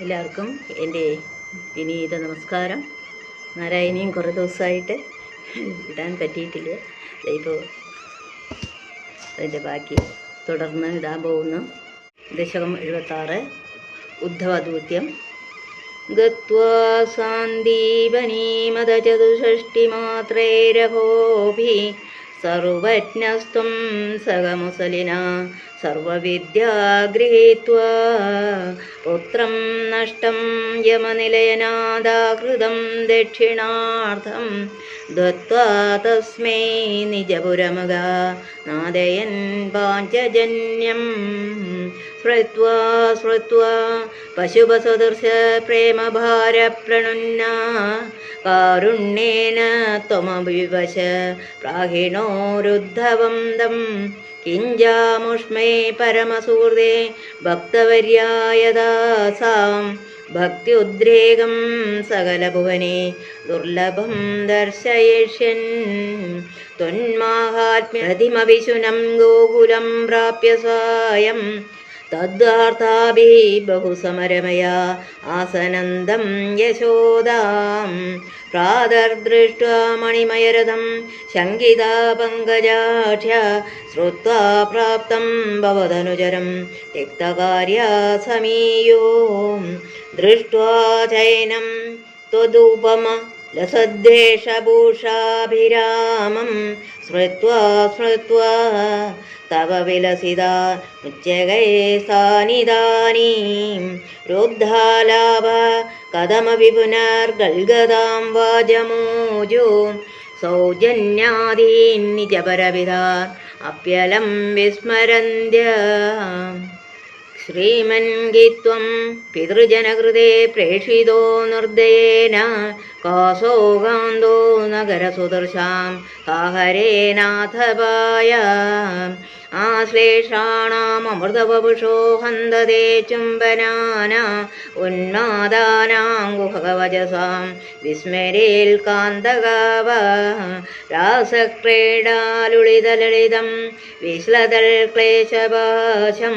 എല്ലാവർക്കും എൻ്റെ വിനീത നമസ്കാരം. നാരായണിയും കുറേ ദിവസമായിട്ട് ഇടാൻ പറ്റിയിട്ടില്ല. ഇപ്പോൾ അതിൻ്റെ ബാക്കി തുടർന്ന് ഇടാൻ പോകുന്നു. ദശകം 76 ഉദ്ധവദൂത്യം. ഗത്വാ സാന്ദീപനീമദചതുഷ്ടിമാത്രൈരഹോഭി സർവജ്ഞസ്ത്വം സഹമുസലിനാ സർവവിദ്യാ ഗൃഹീത്വാ പുത്രം നഷ്ടം യമനിലയനാദാകൃതം ദക്ഷിണാർത്ഥം ദത്വാ തസ്മൈ നിജപുരമുഖാ നാദയൻ പാഞ്ചജന്യം ശ്രുത്വാ പശുപസദൃശ പ്രേമഭാരപ്രണുന്ന കാരുണ്യേന ത്വമവിവശ പ്രാഹിണോരുദ്ധവം ദം കിഞ്ചാമുഷ്മേ പരമസുഹൃദേ ഭക്തവര്യായദാസാം ഭക്ത്യുദ്രേകം സകലഭുവനെ ദുർലഭം ദർശയിഷ്യൻ ത്വന്മാഹാത്മ്യതിമവിശുനം ഗോകുലം പ്രാപ്യ സായം തദ്വാർത്താഭി ബഹുസമരമയാ ആസനന്ദം യശോദാം പ്രാതർദൃഷ്ട്വാ മണിമയരഥം ശങ്കിതാ പങ്കജാഠ്യ ശ്രുത്വാ പ്രാപ്തം ഭവതനുചരം തിക്തകാര്യാ സമീയോ ദൃഷ്ട്വാ ചൈനം ത്വദുപമ ലസദ്വേഷഭൂഷാഭിരാമം സ്മൃത്വാ തവ വിലസിതാ ഉച്ചകൈ സാനിധാനീം രുദ്ധാലാഭ കഥമപി പുനർഗൽഗതാം വാജമോജോ സൗജന്യാദീൻ നിജപരവിധാ അപ്യലം വിസ്മരന്ത്യ ശ്രീമൻഗിത്വം പിതൃജനകൃതേ പ്രേഷിതോ നിർദ്ദയേന കാസോകാന്തോ നഗരസുദർശാം കാഹരേനാഥപായ ആശ്ലേഷാണാമൃതവപുഷോ ഹന്തതേ ചുംബനാന ഉന്മാദാനാംഗുഭഗവചസാം വിസ്മരേൽ കാന്തകാവ രാസക്രീഡാലുളിതലളിതം വിശ്ലതൽ ക്ലേശപാശം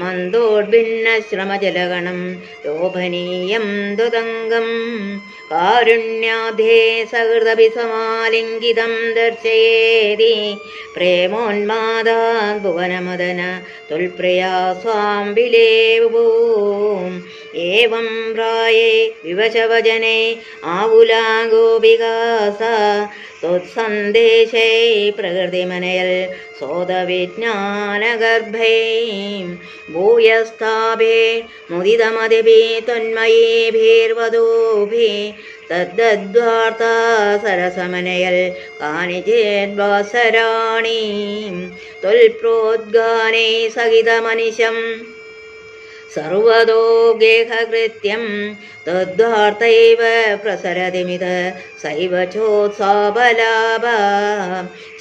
മന്ദോദ്ഭിന്നശ്രമജലഗണം ലോഭനീയം ദുതംഗം കാരുണ്യാധേ സഹൃദഭിസമാലിംഗിതം ദർശയേതി പ്രേമോന്മാദാത് ഭുവനമദന തുൽപ്രിയാ സ്വാം വിലേവൂം ഏവം പ്രായേ വിവശവജനേ ആകുലാ ഗോപികാസ ത്വത്സന്ദേശേ പ്രകൃതിമനയൽ സോദവിജ്ഞാനഗർഭൈ ഭൂയസ്ഥാഭേ മുദിതമതിഭി ത്വന്മയീഭിർവധൂഭി തദ്വാർത്താ സരസമനയൽ കാനിചേദ്വാസരാണി ത്വൽപ്രോദ്ഗാനേ സഹിതമനിശം സർവതോ ഗേഹകൃത്യം തദ്വാർത്തൈവ പ്രസരതിമിത സൈവ ചോത്സാപലാഭ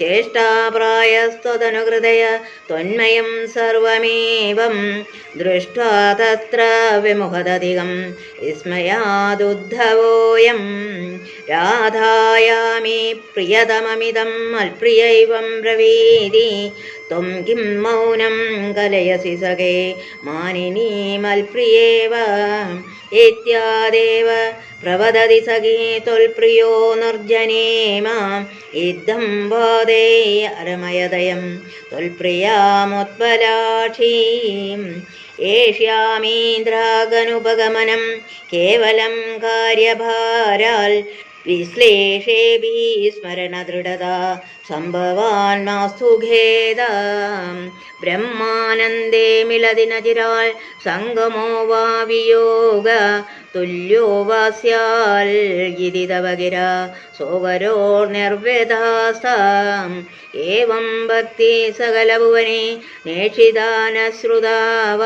ചേഷ്ടാപ്രായസ്ത്വതനുഹൃദയ ത്വന്മയം സർവമേവം ദൃഷ്ട്വാ തത്ര വിമുഖതധികം വിസ്മയാദുദ്ധവോയം രാധായാമി പ്രിയതമമിതം അൽപ്രിയൈവം ബ്രവീതി ത്വം കിം മൗനം കലയസി സഖേ മാനിനീമൽപ്രിയേവ ഇത്യാദേവ പ്രവദതി സഖേ ത്വൽപ്രിയോ നിർജനേമ ഇദ്ധം വാദേ അരമയദയം ത്വൽപ്രിയാമുത്പലാക്ഷീം ഏഷ്യാമീന്ദ്രാഗനുപഗമനം കേവലം കാര്യഭാരാൽ വിശ്ലേഷേഭി സ്മരണദൃഢതാ സംഭവാൻ മാസ്തു ഖേദ ബ്രഹ്മാനന്ദേ മിലതി നചിരാൽ സംഗമോ വാ വിയോഗ തുല്യോ വാസ്യാൽ ഇതി തവ ഗിര സോവരോ നിർവ്യഥാസ്താം ഏവം ഭക്തി സകലഭുവനെ നേഷിതാനശ്രുതാവ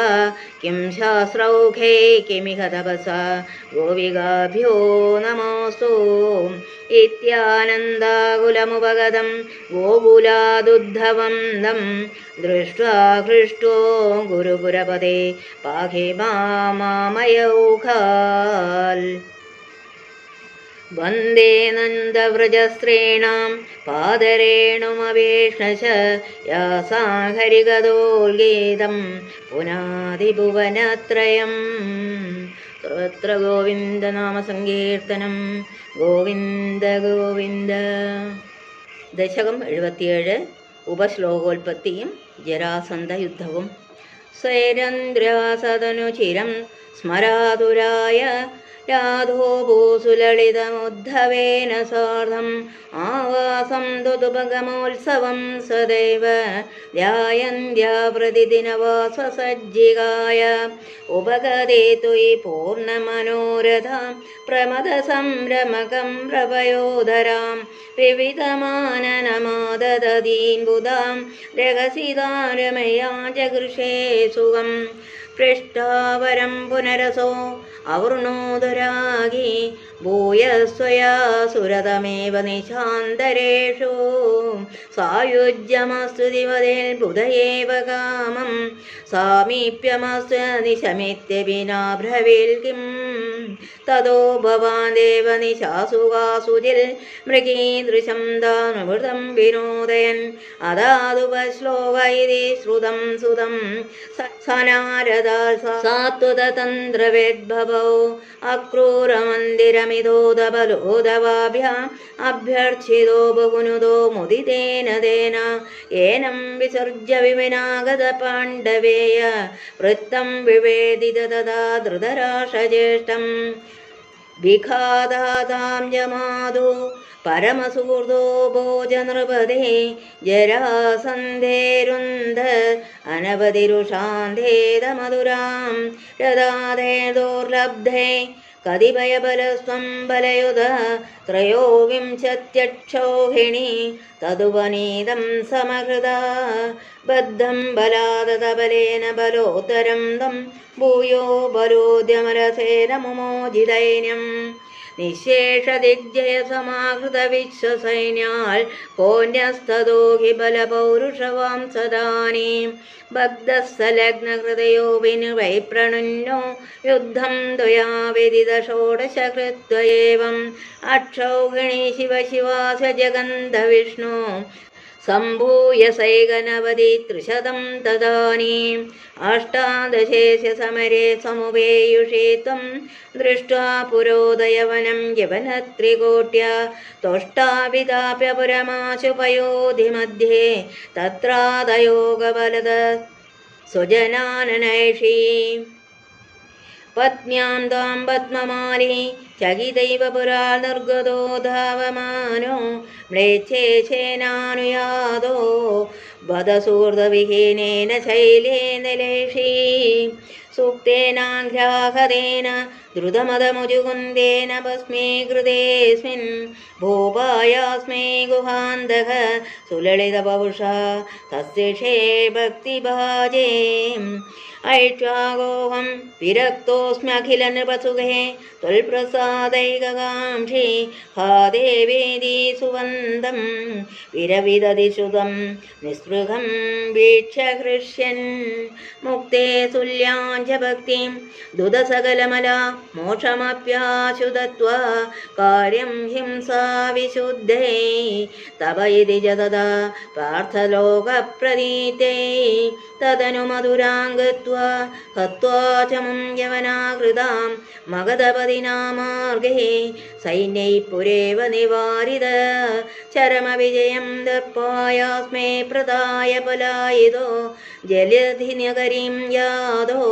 കിം ശാസ്ത്രൗഖേ കിമിഹ തപസാ ഗോപികാഭ്യോ നമോസ്തു ഇത്യാനന്ദാകുലമുപഗതം ഗോകുലാദുദ്ധവം ദം ദൃഷ്ട്വാ ഹൃഷ്ടോ ഗുരുപുരപദേ പാഹി മാമയൗഖാൽ വന്ദേ നന്ദവ്രജസ്ത്രീണാം പാദരേണുമവേഷ്ണശ യാസാഹരിഗതോൽഗീതം പുനാതിഭുവനത്രയം. സർവത്ര ഗോവിന്ദനാമസങ്കീർത്തനം. ഗോവിന്ദ ഗോവിന്ദ. ദശകം 77. ഉപശ്ലോകോൽപ്പത്തിയും ജരാസന്ധ യുദ്ധവും. സ്വൈരന്ദ്രാസതനുചിരം സ്മരാതുരായ രാധോ ഭൂസുലളിതമുദ്ധവേന സാർദ്ധം ആവാസം തുതുപഗമോത്സവം സദൈവ ധ്യായന്ത്യാ പ്രതിദിനവാസസജ്ജികായ ഉപഗതേ ത്വയി പൂർണ്ണമനോരഥാം പ്രമദസംരമകം പ്രഭയോധരാം വിവിധമാനനമാദതീൻബുധാം രഹസിതാരമയാ ജഗൃഷേ സുഖം. പൃഷ്ടാവരം പുനരസോ അവർണോദരാഗി ഭൂയസ്വയാ സുരതമേവ നിശാന്തരേഷു സായുജ്യമസ്തു ദിവതേൽ ബുധയേവ കാമം സാമീപ്യമസ്തു നിശമിത്യഭിനാഭ്രവിൽ കിം തതോ ഭവാൻ ദേവ നിശാസുവാസുജിൽ മൃഗീദൃശം ദാനുമൃതം വിനോദയൻ അതാതുപശ്ലോകൈതി ശ്രുതം സുതം സനാരദാ സാത്വതന്ത്രവേദ്ഭവോ അക്രൂരമന്ദിരമിതോദബലോദവാഭ്യാം അഭ്യർച്ചിതോ ബഹുനുദോ മുദിതേന തേന ഏനം വിസർജ്യ വിവിനാഗത പാണ്ഡവേയ വൃത്തം വിവേദിത തഥാ ധൃതരാഷ്ട്രജ്യേഷ്ഠം വിഘാതാതാം ജമാതു പരമസുഹൃദോ ഭോജനൃപതേ ജരാസന്ധേരുന്ധ അനവധിരുഷാന്ധേതമധുരാം രഥാധേ ദുർലബ്ധേ കതിഭയബലസ്വം ബലയുധ ത്രയോവിംശത്യക്ഷോഹിണി തതുപനീതം സമഹൃത ബദ്ധം ബലാദതബലേന ബലോത്തരം തം ഭൂയോ ബലോദ്യമരസേന മുമോജിതൈന്യം നിശേഷദിഗ്ജയ സമാഹൃത വിശ്വസൈന്യാൽ കോന്യസ്തോ ഹി ബലപൗരുഷവാം സദാനീം ഭക്തസലഗ്നഹൃദയോ വിനിവൈപ്രണുന്നോ യുദ്ധം ത്വയാ വിദിത ഷോഡശകൃത്വയേവം അക്ഷൗഹിണി ശിവ ശിവാസ ജഗന്ധ വിഷ്ണു സംഭൂയ സൈകനവതി ത്രിശതം തദാനീം അഷ്ടാദശേസ്യ സമരേ സമുപേയുഷേ ത്വം ദൃഷ്ട്വാ പുരോദയവനം യവനത്രികോട്യ ത്വഷ്ടാപിതാപ്യ പുരമാശുപയോധി മധ്യേ തത്രാദയോഗബലത സുജനാനനൈഷീ പത്മ്യാം താം പത്മമാലി ചകിതൈവ പുരാ നിർഗതോ ധാവമാനോ മ്ലേച്ഛേനാനുയാതോ വദസൂർധവിഹീനേന ശൈലേന ലേഷീ സൂക്തേനാഘ്രാഹതേന ദ്രുതമതമുജുകുന്ദേന ഭസ്മീകൃതേസ്മിൻ ഭൂപായാസ്മൈ ഗുഹാന്തഃ സുലളിതപൗഷാ തസ്യഷേ ഭക്തിഭാജേ ഐക്ഷ്വാഗോഹം വിരക്തോസ്മ്യഖില നൃപസുഖേ ത്വൽപ്രസാദൈകകാംക്ഷി ഹാ ദേവേദി സുവന്ദം വിരവിദതിശ്രുതം നിസ്പൃഹം വീക്ഷ്യ ഹൃഷ്യൻ മുക്തേ തുല്യാഞ്ച ഭക്തിം ദുദസകലമലാ മോക്ഷമപ്യാശുതത്വാ കാര്യം ഹിംസാ വിശുദ്ധേ തപ ഇതി ജതദാ പാർത്ഥലോകപ്രതീതേ തദനു മധുരാംഗത്വാ ഹത്വാ ച മും യവനാകൃതാം മഗധപതിനാമാർഗേ സൈന്യൈ പുരേവ നിവാരിത ചരമവിജയം ദർപ്പായാസ്മേ പ്രദായ പലായിതോ ജലധിനഗരീം യാതോ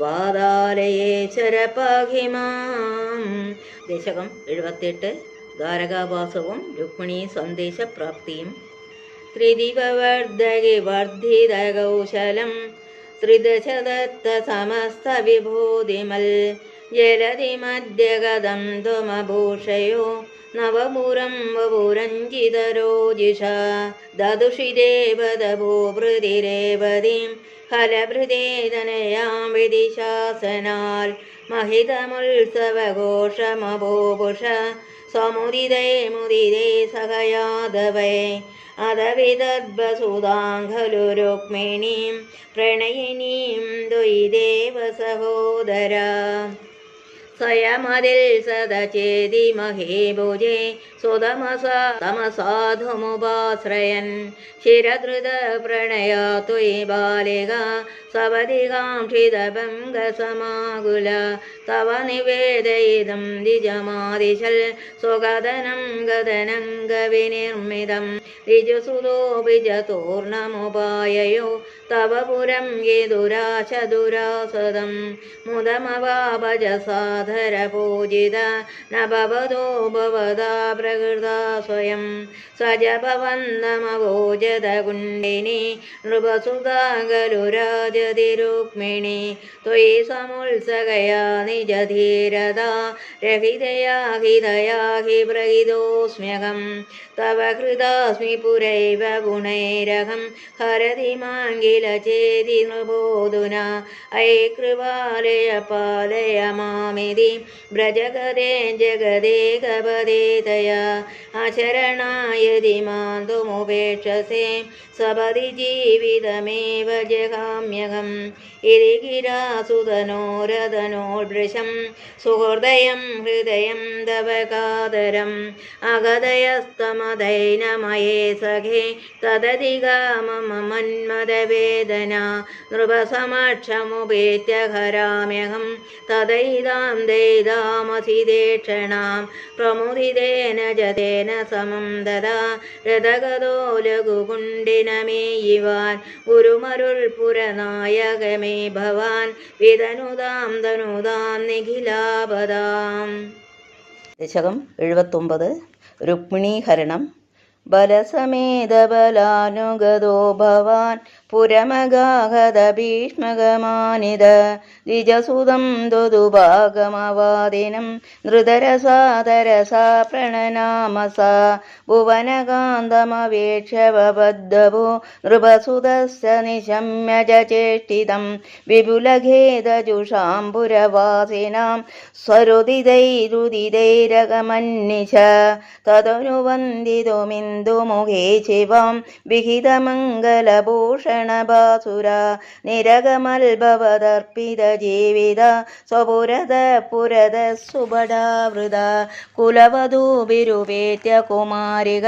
വാദാലയേ ചരപാഹിമാം. ദശകം 78. ദ്വാരകാവാസവും രുക്മിണീ സന്ദേശപ്രാപ്തിയും. ത്രിദിവവർദ്ധകി വർദ്ധിതകൗശലം ത്രിദശദത്ത സമസ്ത വിഭൂതിമൽ ജലധിമധ്യഗതം ത്വമഭൂഷയോ നവപുരം വപുരഞ്ജിതരോജിഷ ദദുഷി ദേവദഭൂഭൃതിരേവതീം ഫലഭൃതേതനയാം വിധിശാസനാൽ महितमुत्सवघोषमभूभुष समुदिते मुदिते सखयादवै अदविदद्वसुधां खलु रुक्मिणीं प्रणयिनीं द्वयि देव सहोदरा സ്വയമതിൽ സദചേതി മഹേഭുജേ സുതമസാധുമുപാശ്രയൻ ശിരധൃത പ്രണയാ ത്വയി ബാലിക സവധികാംക്ഷിതഭംഗസമാകുല തവ നിവേദയിതം ദ്വിജമാദിശൽ സ്വഗതനം ഗതനംഗവിനിർമ്മിതം ദ്വിജസുതോഭിജതൂർണമുപായയോ തവ പുരം യേതുരാശതുരാസദം മുദമവാഭജസാധരപൂജിത ന ഭവതോ ഭവതാ പ്രകൃതാ സ്വയം സജഭവന്തമഗോജതകുണ്ഡിനി നൃപസുതാഗലുരാജതിരുക്മിണി ത്വയി സമുത്സകയാ നിജധീരതാ രഹിതയാ ഹിതയാ ഹി പ്രഹിതോസ്മ്യഹം തവ കൃതാസ്മി പുരൈവ ഗുണൈരഹം ഹരതി മാംഗിലചേതി നൃബോധുന ഐ കൃപാലയ പാലയ മാമിതി വ്രജഗദേ ജഗദേകപദേതയാ അശരണായതി മാന്തുമുപേക്ഷസേ സപതി ജീവിതമേവ ജഗാമ്യഹം ഇതി ഗിരാസുതനോരതനോദൃശം സുഹൃദയം ഹൃദയം തവ കാതരം അഗതയസ്തമദൈനമയേ സഖേ തദധികാ മമ മന്മദവേദന നൃപസമക്ഷമുപേത്യ ഹരാമ്യഹം തദൈതാം ദൈതാമസിദേക്ഷണാം പ്രമുദിതേന ജതേന സമം ദദാ രഥഗതോ ലഘുകുണ്ഡിനമേയിവാൻ ഗുരുമരുൾ പുരനായകമേ ഭവാൻ വിതനുതാം തനുതാം നിഖിലാപദാം. ദശകം 79. രുക്മിണീഹരണം. ബലസമേത ബലാനുഗതോ ഭവാൻ പുരമഗാഹത ഭീഷ്മകമാനിത ദ്വിജസുതം ദുദുഭാഗമവാദിനം നൃതരസാതരസാ പ്രണനാമസാ ഭുവനകാന്തമവേക്ഷവബദ്ധഭോ നൃപസുതസ്യ നിശമ്യ ചേഷ്ടിതം വിപുലഖേദജുഷാംബുരവാസിനാം സ്വരുദിതൈരുദിതൈരകമന്നിശ തദനുവന്ദിതുമിന്ദുമുഖേ ശിവാം വിഹിതമംഗലഭൂഷണഭാസുര നിരകമൽഭവദർപ്പിത ജീവിത സ്വപുരത പുരത സുബടാവൃത കുലവധൂഭിരുപേത്യ കുമാരിക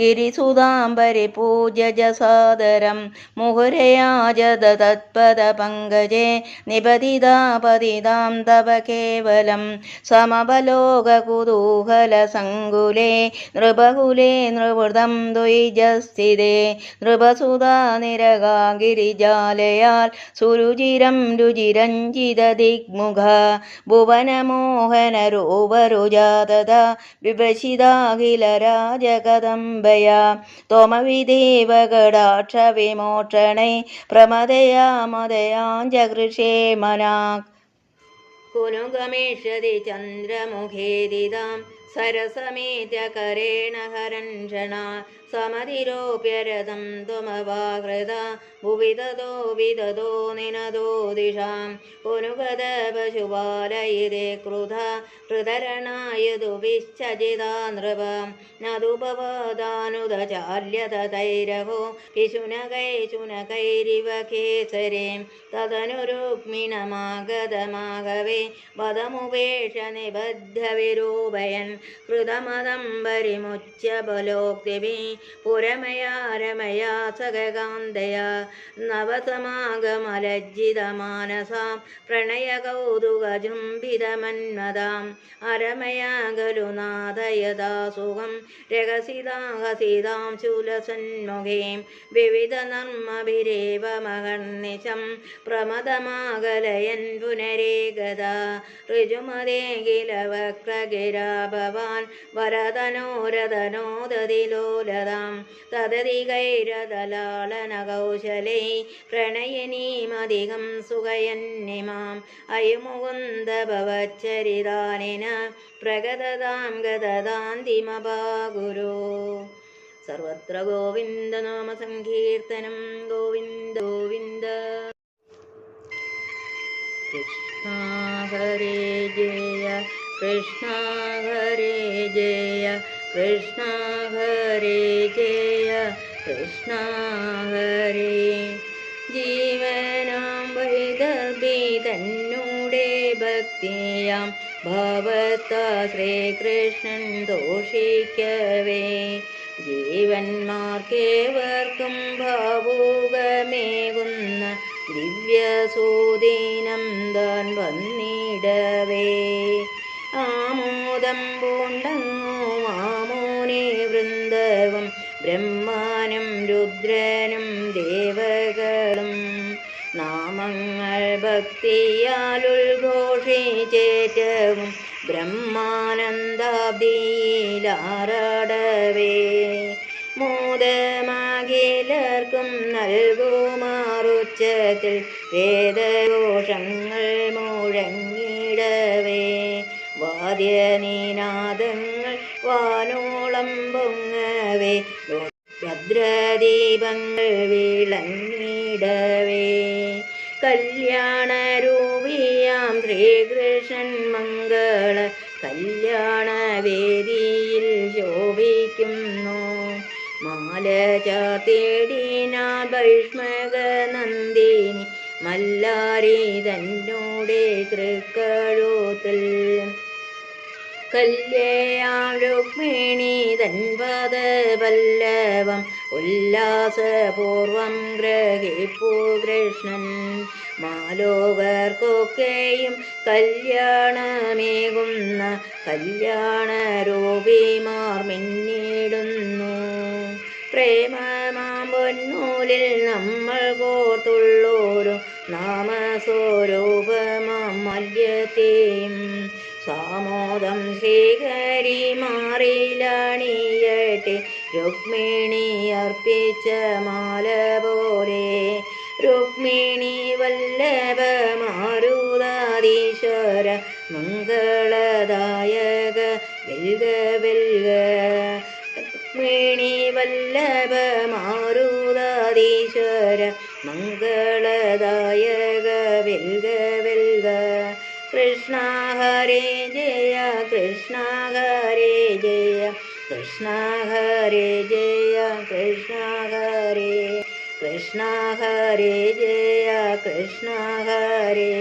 ഗിരിസുതാംബരി പൂജ്യജസാദരം മുഹുരയാജത തത്പദ പങ്കജേ നിപതിതാപതിതാം തവ കേവലം സമവലോകകുതൂഹല സങ്കുലേ നൃപകുലേ നൃവൃതം ദ്വൈജസ്ഥിതേ നൃപസുതാ നിരകാ ഗിരിജാലയാൽ സുരുചിരം രുചിരഞ്ജിത ദിഗ്മുഖ ഭുവനമോഹന രൂപരുജാതത വിഭസിതാഖില രാജകദംബയാ ത്വമവിദേവ കടാക്ഷ വിമോക്ഷണൈ പ്രമദയാ മദയാഞ്ജകൃഷേ മനാക് കുനുഗമേഷതി ചന്ദ്രമുഖേദിതാം സരസമേത്യ കരേണ ഹരഞ്ജനാ സമതിരോപ്യരഥം ത്വമവാകൃത ഭുവി തതോ വിതതോ നിനദോ ദിശാം കുനുഗത പശുപാലയിതേ ക്രുധ ഹൃദരണായതുവിശ്ചജിതാ നൃപ നദുപവദാനുദചാല്യത തൈരഹോ പിശുനകൈശുനകൈരിവ കേസരേ തദനുരുക്മിണമാഗതമാഗവേ വദമുപേക്ഷ നിബദ്ധവിരൂപയൻ ഹൃദമദംബരിമുച്യ ബലോക്തിഭി പുരമയാ രമയാ സഗകാന്തയാ നവസമാഗമലജ്ജിതമാനസാം പ്രണയകൗതുകജുംഭിതമന്മദാം അരമയാ ഖലു നാഥയതാ സുഖം രഹസിതാഹസിതാം ശൂലസന്മുഖീം വിവിധ നർമ്മഭിരേവ മഹർനിശം പ്രമദമാകലയൻ പുനരേകദാ ഋജുമതേ കില വക്രഗിരാ ഭവാൻ വരതനോരതനോദതിലോലതാം തദധികൈരതലാളനകൗശലൈ പ്രണയനീമധികം സുഖയന്നിമാം അയുമുകുന്ദ ഭവച്ചരിതാനിന പ്രഗതതാം ഗതദാന്തിമഭാഗുരു. സർവത്ര ഗോവിന്ദനാമ സങ്കീർത്തനം. ഗോവിന്ദ ഗോവിന്ദ. കൃഷ്ണ ഹരേ ജയ കൃഷ്ണ ഹരേ ജയ കൃഷ്ണ ഹരേ ജയ കൃഷ്ണ ഹരേ. ജീവനാം വൈദർഭി തന്നൂടെ ഭക്തിയാം ഭാവത്താ ശ്രീകൃഷ്ണൻ തോഷിക്കവേ ജീവന്മാർക്കേവർക്കും ഭാവുകമേകുന്ന ദിവ്യസൂദീനം താൻ വന്നിടവേ ആമോദം പൂണ്ടങ്ങു മാമോനെ വൃന്ദവും ബ്രഹ്മാനും രുദ്രനും ദേവകളും നാമങ്ങൾ ഭക്തിയാൽ ഉദ്ഘോഷിച്ചേറ്റവും ബ്രഹ്മാനന്ദാബ്ദിയിലാറാടവേ മോദമാകിലർക്കും നൽകുമാറുച്ചത്തിൽ വേദഘോഷങ്ങൾ മുഴങ്ങിടവേ വാദ്യനിനാദങ്ങൾ വാനോളം പൊങ്ങവേ ഭദ്രദീപങ്ങൾ വിളങ്ങിടവേ കല്യാണരൂപിയാം ശ്രീകൃഷ്ണൻ മംഗള കല്യാണവേദിയിൽ ശോഭിക്കുന്നു മാല ചാർത്തിടിനാ ഭൈഷ്മക നന്ദിനി മല്ലാരി തന്നോടെ തൃക്കഴുത്തിൽ കല്യാം രുക്മിണി തൻപദ പല്ലവം ഉല്ലാസപൂർവം ഗ്രഹിപ്പു കൃഷ്ണൻ മാലോകർക്കൊക്കെയും കല്യാണമേകുന്ന കല്യാണരൂപിമാർ മിന്നിടുന്നു പ്രേമമാം പൊന്നൂലിൽ നമ്മൾ കോർത്തുള്ളോരു നാമസ്വരൂപമാം മല്യത്തെയും സാമോദം ശ്രീഹരി മാറിലണിയട്ടെ രുക്മിണി അർപ്പിച്ച മാല പോലെ രുക്മിണി വല്ലഭ മാരുതാധീശ്വര മംഗളദായക വെൽഗ വെൽഗ രുക്മിണി വല്ലഭ മാരുതാധീശ്വര മംഗളദായക വെൽഗ വെൽഗ കൃഷ്ണ ഹരേ ജയ കൃഷ്ണ ഹരേ ജയ കൃഷ്ണ ഹരേ ജയ കൃഷ്ണ ഹരേ കൃഷ്ണ ഹരേ ജയ കൃഷ്ണ ഹരേ